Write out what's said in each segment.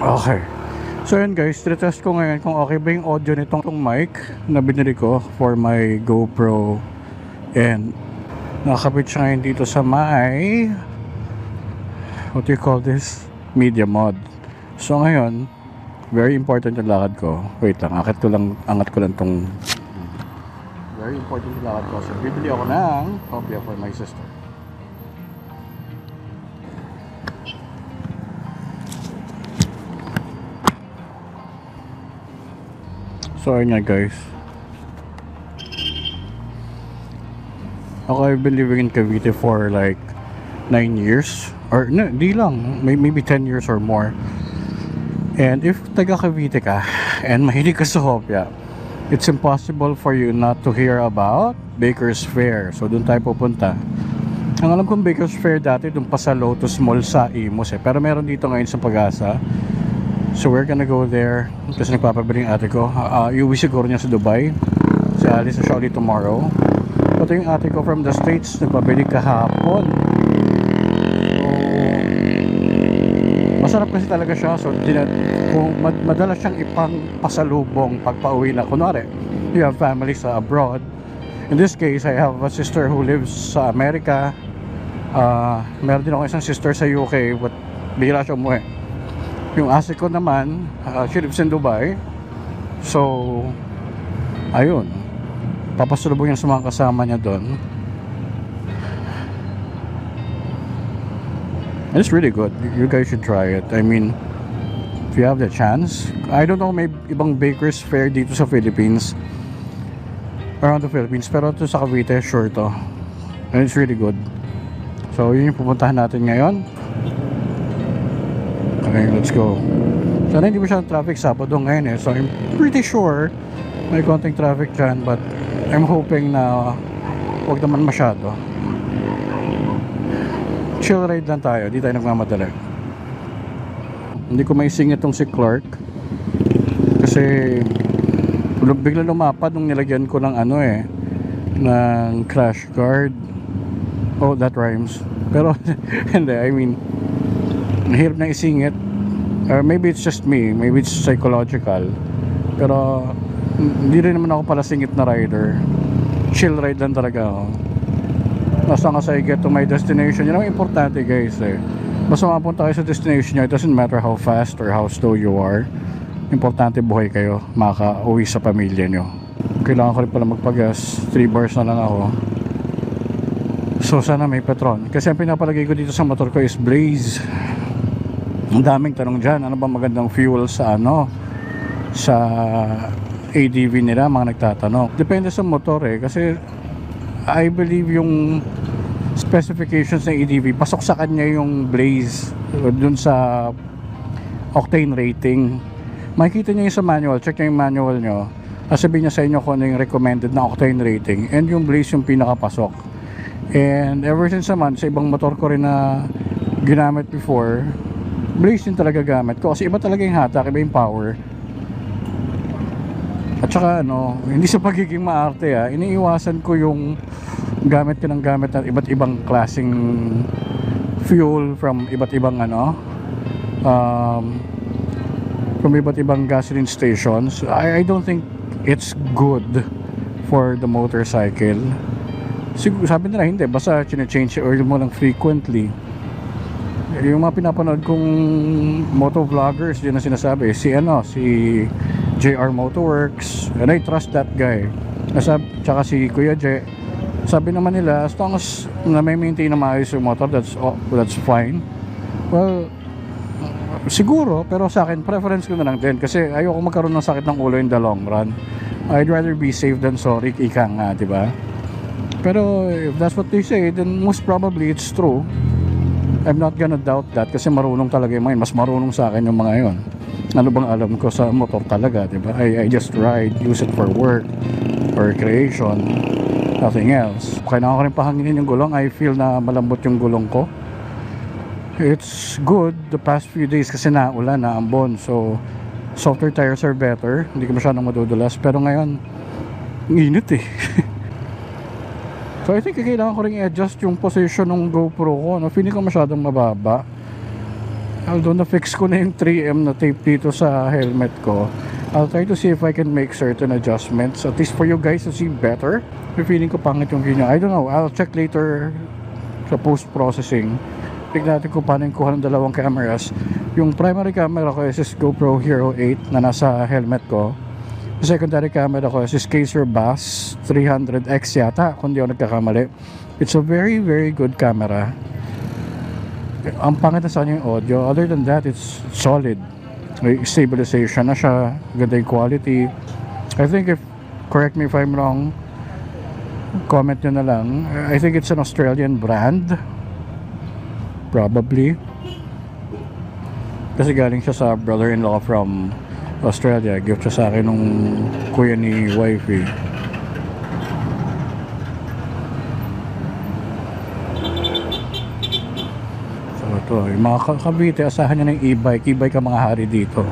Okay. So yun guys, test ko ngayon kung okay ba yung audio nitong mic na binili ko for my GoPro. And nakakabit siya ngayon dito sa my, what do you call this? Media mod. So ngayon, very important yung lakad ko. Wait lang, angat ko lang tong very important yung lakad ko. So bibili ako ng kopya for my sister. So ayun nga guys, ako I've been living in Cavite for like 9 years or no, di lang, maybe 10 years or more. And if taga Cavite ka and mahilig ka sa hopya, it's impossible for you not to hear about Baker's Fair. So doon tayo pupunta. Ang alam kong Baker's Fair dati doon pa sa Lotus Mall sa Imus pero meron dito ngayon sa Pag-asa. So we're gonna go there. Kasi nagpapabili yung ate ko. Iuwi siguro niya sa Dubai. Si Alice na siya ulit tomorrow. Ito yung ate ko from the States. Nagpabili kahapon. So masarap kasi talaga siya. So kung madalas siyang ipang pasalubong pag pauwi na. Kunwari you have family sa abroad. In this case I have a sister who lives sa America. Meron din ako isang sister sa UK, but bihira siya umuwi. Yung ate ko naman, she lives in Dubai. So ayun, papasalubong niya sa mga kasama niya doon. And it's really good. You guys should try it. I mean, if you have the chance. I don't know, may ibang Baker's Fair dito sa Philippines, around the Philippines, pero ito sa Cavite, sure to. And it's really good. So yun yung pupuntahan natin ngayon. Okay, let's go. Sana hindi masyadong traffic Sabado ngayon so I'm pretty sure may konting traffic dyan, but I'm hoping na huwag naman masyado. Chill ride lang tayo, di tayo nagmamadali. Hindi ko maising itong si Clark kasi bigla lumapad nung nilagyan ko ng ng crash guard. Oh, that rhymes. Pero hindi, I mean, hirap na isingit. Or maybe it's just me, maybe it's psychological, pero hindi rin naman ako pala singit na rider. Chill ride lang talaga ako. Basta nga I get to my destination, yun ang importante guys basta mapunta kayo sa destination nyo, it doesn't matter how fast or how slow you are, importante buhay kayo, makaka-uwi sa pamilya nyo. Kailangan ko rin pala magpagas, 3 bars na lang ako. So sana may Petron, kasi ang pinapalagay ko dito sa motor ko is Blaze. Ang daming tanong dyan, ano ba magandang fuel sa sa ADV nila, mga nagtatanong. Depende sa motor kasi I believe yung specifications ng ADV, pasok sa kanya yung Blaze dun sa octane rating. Makikita nyo yung sa manual, check nyo yung manual nyo, sabihin niya sa inyo kung ano yung recommended na octane rating, and yung Blaze yung pinakapasok. And ever since naman, sa ibang motor ko rin na ginamit before, Blaze yung talaga gamit ko kasi iba talaga yung hatak, iba yung power. At saka hindi sa pagiging maarte iniiwasan ko yung gamit ng iba't ibang klaseng fuel from iba't ibang from iba't ibang gasoline stations. I don't think it's good for the motorcycle. Sabi nila hindi, basta change oil mo lang frequently. Yung mga pinapanood kong moto vloggers, yun ang sinasabi, si JR Motorworks, and I trust that guy. Tsaka si Kuya J, sabi naman nila, as long as na may maintain na maayos yung motor, that's fine. Well, siguro, pero sa akin, preference ko na lang din, kasi ayoko magkaroon ng sakit ng ulo in the long run. I'd rather be safe than sorry, ika nga, diba? Pero if that's what they say, then most probably it's true. I'm not gonna doubt that kasi marunong talaga yung mga yun. Mas marunong sa akin yung mga yun. Ano bang alam ko sa motor talaga, diba? I just ride, use it for work, for recreation, nothing else. Kailangan ko rin pahanginin yung gulong. I feel na malambot yung gulong ko. It's good the past few days kasi naulan, naambon. So softer tires are better. Hindi ko masyadong madudulas. Pero ngayon, init So I think kailangan ko rin i-adjust yung position ng GoPro ko. Feeling ko masyadong mababa. Although na-fix ko na yung 3M na tape dito sa helmet ko, I'll try to see if I can make certain adjustments, at least for you guys to see better. Feeling ko pangit yung view niya. I don't know, I'll check later sa post-processing. Tignan natin kung paano yung kuha ng dalawang cameras. Yung primary camera ko is this GoPro Hero 8 na nasa helmet ko. The secondary camera ko is this Caser Bass 300X yata, kung di ako nagkakamali. It's a very very good camera. Ang pangit na sa kanya yung audio. Other than that, it's solid. May stabilization na siya, ganda yung quality. I think, if correct me if I'm wrong, comment nyo na lang. I think it's an Australian brand, probably, kasi galing siya sa brother-in-law from Australia. Gift siya sa akin nung kuya ni wifey. So ito, yung mga Cavite, asahan nyo ng e-bike. E-bike ang mga hari dito.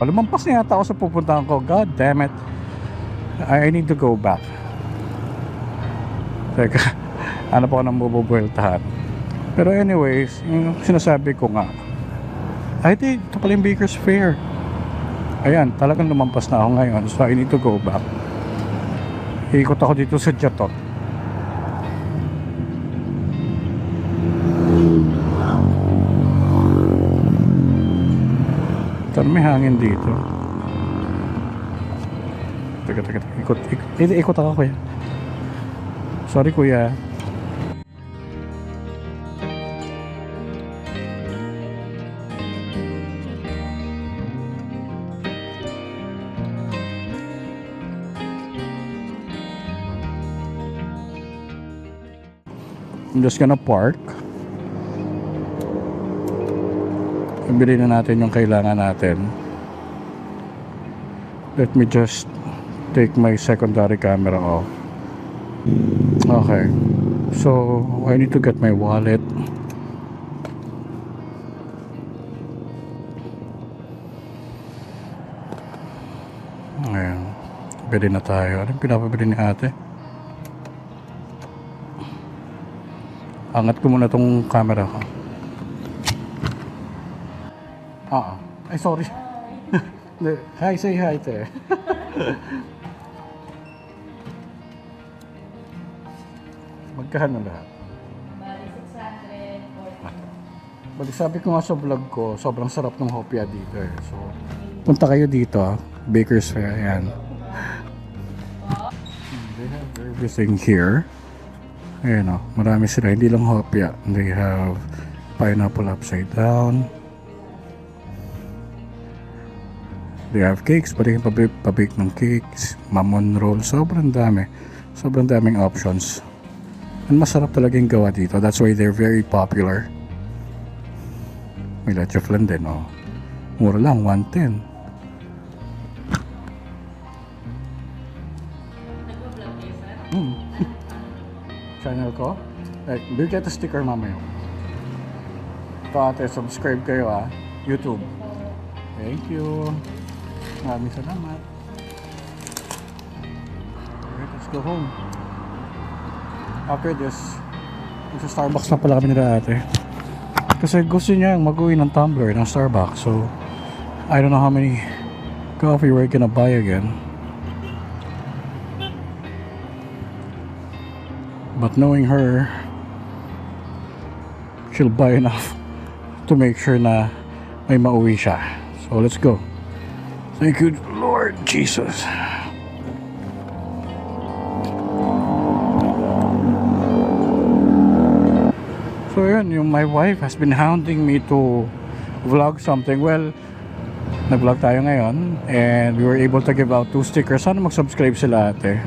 Lumampas na yata ako sa pupuntahan ko. God damn it. I need to go back. Teka, ano pa ako nang bububueltahan. Pero anyways, yung sinasabi ko nga, I think ito pala yung Baker's Fair. Ayan, talagang lumampas na ako ngayon. So I need to go back. Ikot ako dito sa Jatot. Saan may hangin dito? Teka, ikot ako kuya. Sorry kuya. I'm just gonna park. Bili na natin yung kailangan natin. Let me just take my secondary camera off. Okay, so I need to get my wallet. Ayan, bili na tayo. Anong pinapabili ni ate? Angat ko muna tong camera ko. Ay, sorry. Hi, say hi, te. Magkano lahat? Bali, 640. Bali, sabi ko nga sa vlog ko, sobrang sarap ng hopia dito eh. So, punta kayo dito, Baker's Fair, ayan. They have everything here. Ayan o, marami sila, hindi lang hopia. They have pineapple upside down. They have cakes, pwede kang pabake ng cakes, mamon roll, sobrang dami. Sobrang daming options. Ang masarap talaga yung gawa dito. That's why they're very popular. May leche flan din, oh. Mura lang, 110. Nag-vlog kayo, sir? Channel ko? Like, bigyan kita sticker mamaya. Ito ate, subscribe kayo YouTube. Thank you. Maraming salamat. Alright, let's go home. After this, sa Starbucks na pala kami nila ate. Kasi gusto niya mag-uwi ng tumbler ng Starbucks. So, I don't know how many coffee we're gonna buy again. But knowing her, she'll buy enough to make sure na may mauwi siya. So, let's go. Thank you, Lord Jesus. So yun, my wife has been hounding me to vlog something. Well, nag-vlog tayo ngayon and we were able to give out 2 stickers. Sana mag-subscribe sila ate.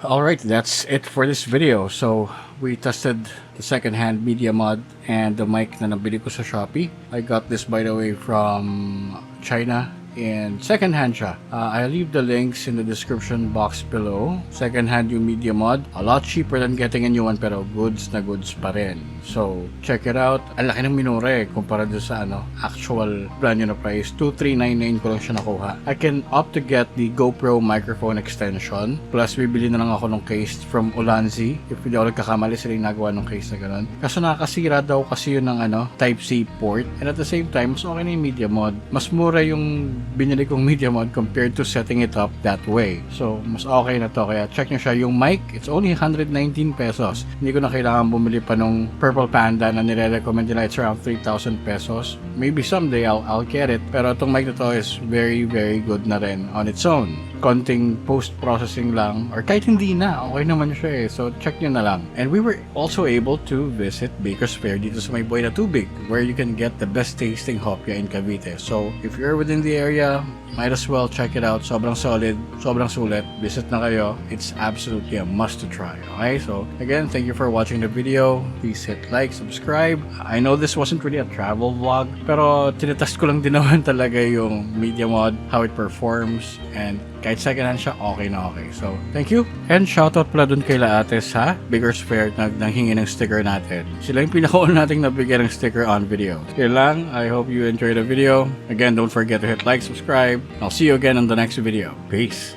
Alright, that's it for this video. So, we tested the second-hand media mod and the mic na nabili ko sa Shopee. I got this by the way from China and second-hand siya. I'll leave the links in the description box below. Second-hand yung Media Mod. A lot cheaper than getting a new one pero goods na goods pa rin. So, check it out. Ang laki ng minura kumpara doon sa actual brand new na price. 2,399 ko lang siya nakuha. I can opt to get the GoPro microphone extension. Plus, bibili na lang ako ng case from Ulanzi. If hindi ako nagkakamali, sila yung nagawa ng case na ganun. Kaso nakakasira daw kasi yun ng Type-C port. And at the same time, mas okay na yung Media Mod. Mas mura yung binili kong Media Mod compared to setting it up that way. So, mas okay na to. Kaya check nyo siya. Yung mic, it's only 119 pesos. Hindi ko na kailangan bumili pa nung Purple Panda na nire-recommend nila. It's around 3,000 pesos. Maybe someday I'll get it. Pero itong mic na to is very, very good na rin on its own. Konting post-processing lang. Or kahit hindi na, okay naman siya So, check nyo na lang. And we were also able to visit Baker's Fair dito sa may Buhay na Tubig, where you can get the best tasting hopya in Cavite. So, if you're within the area, might as well check it out. Sobrang solid, sobrang sulit. Visit na kayo. It's absolutely a must to try. Okay? So, again, thank you for watching the video. Please hit like, subscribe. I know this wasn't really a travel vlog, pero tinetest ko lang din naman talaga yung Media Mod, how it performs, and kahit second hand siya, okay na okay. So, thank you. And shoutout pala dun kay Laates ha, Baker's Fair, nanghingi ng sticker natin. Sila yung pinakauna nating nabigyan ng sticker on video. Yun lang. I hope you enjoyed the video. Again, don't forget to hit like, subscribe. I'll see you again on the next video. Peace.